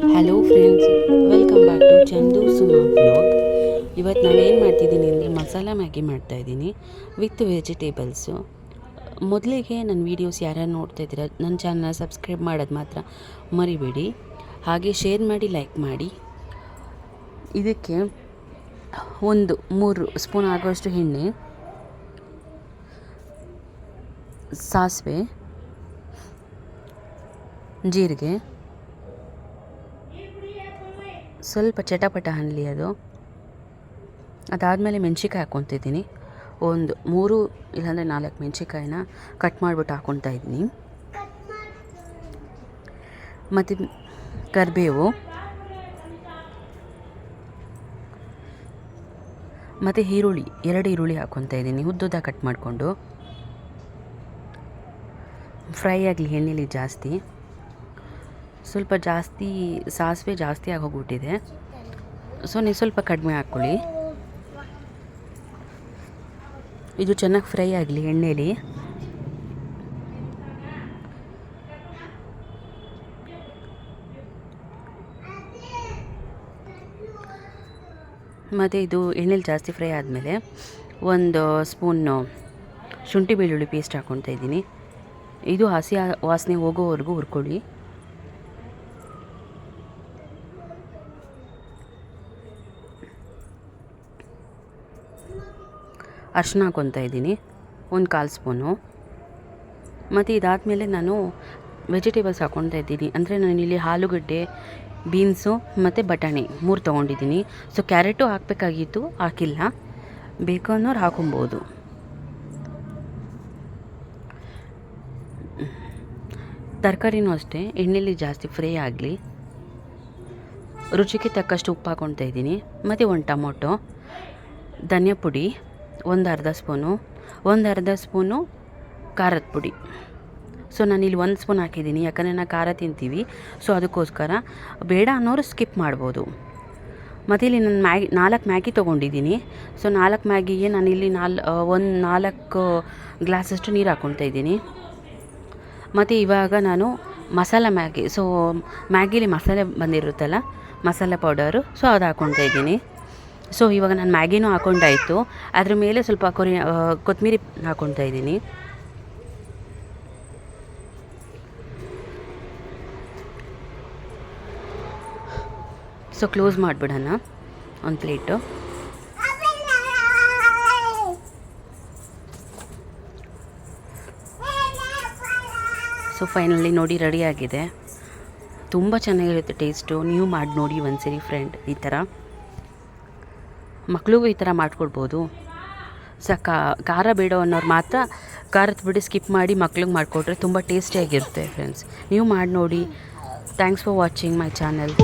Hello friends, welcome back to Chandu Suma blog. ಇವತ್ತು ನಾನು ಏನು ಮಾಡ್ತಿದ್ದೀನಿ ಅಂದರೆ ಮಸಾಲ ಮ್ಯಾಗಿ ಮಾಡ್ತಾಯಿದ್ದೀನಿ ವಿತ್ ವೆಜಿಟೇಬಲ್ಸು. ಮೊದಲಿಗೆ ನನ್ನ ವೀಡಿಯೋಸ್ ಯಾರ್ಯಾರು ನೋಡ್ತಾ ಇದ್ದೀರಾ ನನ್ನ ಚಾನಲ್ನ ಸಬ್ಸ್ಕ್ರೈಬ್ ಮಾಡೋದು ಮಾತ್ರ ಮರಿಬೇಡಿ. ಹಾಗೆ ಶೇರ್ ಮಾಡಿ, ಲೈಕ್ ಮಾಡಿ. ಇದಕ್ಕೆ ಒಂದು 3 ಸ್ಪೂನ್ ಆಗುವಷ್ಟು ಎಣ್ಣೆ, ಸಾಸಿವೆ, ಜೀರಿಗೆ, ಸ್ವಲ್ಪ ಚಟಪಟ ಅನ್ನಲಿ ಅದಾದಮೇಲೆ ಮೆಣಸಿಕಾಯಿ ಹಾಕ್ಕೊತಿದ್ದೀನಿ. ಒಂದು 3 ಇಲ್ಲಾಂದರೆ 4 ಮೆಣಸಿಕಾಯಿನ ಕಟ್ ಮಾಡಿಬಿಟ್ಟು ಹಾಕ್ಕೊತಾ ಇದ್ದೀನಿ. ಮತ್ತು ಕರಿಬೇವು ಮತ್ತು ಈರುಳ್ಳಿ 2 ಈರುಳ್ಳಿ ಹಾಕ್ಕೊತಾ ಇದ್ದೀನಿ ಉದ್ದುದ್ದ ಕಟ್ ಮಾಡಿಕೊಂಡು. ಫ್ರೈ ಆಗಲಿ ಎಣ್ಣೆಲಿ ಜಾಸ್ತಿ. ಸ್ವಲ್ಪ ಜಾಸ್ತಿ ಸಾಸಿವೆ ಜಾಸ್ತಿ ಆಗೋಗ್ಬಿಟ್ಟಿದೆ, ಸೊ ನೀವು ಸ್ವಲ್ಪ ಕಡಿಮೆ ಹಾಕ್ಕೊಳ್ಳಿ. ಇದು ಚೆನ್ನಾಗಿ ಫ್ರೈ ಆಗಲಿ ಎಣ್ಣೆಲಿ. ಮತ್ತು ಇದು ಎಣ್ಣೆಲಿ ಜಾಸ್ತಿ ಫ್ರೈ ಆದಮೇಲೆ 1 ಸ್ಪೂನು ಶುಂಠಿ ಬೆಳ್ಳುಳ್ಳಿ ಪೇಸ್ಟ್ ಹಾಕ್ಕೊತಾ ಇದ್ದೀನಿ. ಇದು ಹಸಿ ವಾಸನೆ ಹೋಗೋವರೆಗೂ ಹುರ್ಕೊಳ್ಳಿ. ಅರಿಶಿನ ಹಾಕ್ಕೊತಾ ಇದ್ದೀನಿ 1/4 ಸ್ಪೂನು. ಮತ್ತು ಇದಾದಮೇಲೆ ನಾನು ವೆಜಿಟೇಬಲ್ಸ್ ಹಾಕ್ಕೊತಾ ಇದ್ದೀನಿ. ಅಂದರೆ ನಾನಿಲ್ಲಿ ಆಲೂಗಡ್ಡೆ, ಬೀನ್ಸು ಮತ್ತು ಬಟಾಣಿ 3 ತೊಗೊಂಡಿದ್ದೀನಿ. ಸೊ ಕ್ಯಾರೆಟು ಹಾಕಬೇಕಾಗಿತ್ತು, ಹಾಕಿಲ್ಲ. ಬೇಕು ಅನ್ನೋರು ಹಾಕೊಬೋದು. ತರಕಾರಿನೂ ಅಷ್ಟೇ ಎಣ್ಣೆಲಿ ಜಾಸ್ತಿ ಫ್ರೈ ಆಗಲಿ. ರುಚಿಗೆ ತಕ್ಕಷ್ಟು ಉಪ್ಪು ಹಾಕ್ಕೊತಾ ಇದ್ದೀನಿ. ಮತ್ತು 1 ಟೊಮೊಟೊ, ಧನಿಯಾ ಪುಡಿ ಅರ್ಧ ಸ್ಪೂನು ಖಾರದ ಪುಡಿ. ಸೊ ನಾನಿಲ್ಲಿ 1 ಸ್ಪೂನ್ ಹಾಕಿದ್ದೀನಿ, ಯಾಕಂದರೆ ನಾನು ಖಾರ ತಿಂತೀವಿ, ಸೊ ಅದಕ್ಕೋಸ್ಕರ. ಬೇಡ ಅನ್ನೋರು ಸ್ಕಿಪ್ ಮಾಡ್ಬೋದು. ಮತ್ತು ಇಲ್ಲಿ ನಾನು 4 ಮ್ಯಾಗಿ ತೊಗೊಂಡಿದ್ದೀನಿ. ಸೊ 4 ಮ್ಯಾಗಿಗೆ ನಾನಿಲ್ಲಿ 4 ಗ್ಲಾಸಷ್ಟು ನೀರು ಹಾಕ್ಕೊತಾ ಇದ್ದೀನಿ. ಮತ್ತು ಇವಾಗ ನಾನು ಮಸಾಲ ಮ್ಯಾಗಿ, ಸೊ ಮ್ಯಾಗಿಲಿ ಮಸಾಲೆ ಬಂದಿರುತ್ತಲ್ಲ, ಮಸಾಲೆ ಪೌಡರು, ಸೊ ಅದು ಹಾಕ್ಕೊತಾ ಇದ್ದೀನಿ. ಸೊ ಇವಾಗ ನಾನು ಮ್ಯಾಗಿನೂ ಹಾಕ್ಕೊಂಡಾಯಿತು, ಅದ್ರ ಮೇಲೆ ಸ್ವಲ್ಪ ಕೊತ್ತಂಬರಿ ಹಾಕ್ಕೊತಾ ಇದ್ದೀನಿ. ಸೊ ಕ್ಲೋಸ್ ಮಾಡಿಬಿಡೋಣ ಒಂದು ಪ್ಲೇಟು. ಸೊ ಫೈನಲಿ ನೋಡಿ ರೆಡಿಯಾಗಿದೆ. ತುಂಬ ಚೆನ್ನಾಗಿರುತ್ತೆ ಟೇಸ್ಟು. ನೀವು ಮಾಡಿ ನೋಡಿ ಒಂದ್ಸರಿ ಫ್ರೆಂಡ್. ಈ ಥರ ಮಕ್ಳಿಗೂ ಈ ಥರ ಮಾಡಿಕೊಡ್ಬೋದು. ಖಾರ ಬೇಡ ಅನ್ನೋರು ಮಾತ್ರ ಖಾರದ ಪುಡಿ ಸ್ಕಿಪ್ ಮಾಡಿ ಮಕ್ಳಿಗೆ ಮಾಡಿಕೊಟ್ರೆ ತುಂಬ ಟೇಸ್ಟಿಯಾಗಿರುತ್ತೆ ಫ್ರೆಂಡ್ಸ್. ನೀವು ಮಾಡಿ ನೋಡಿ. Thanks for watching my channel.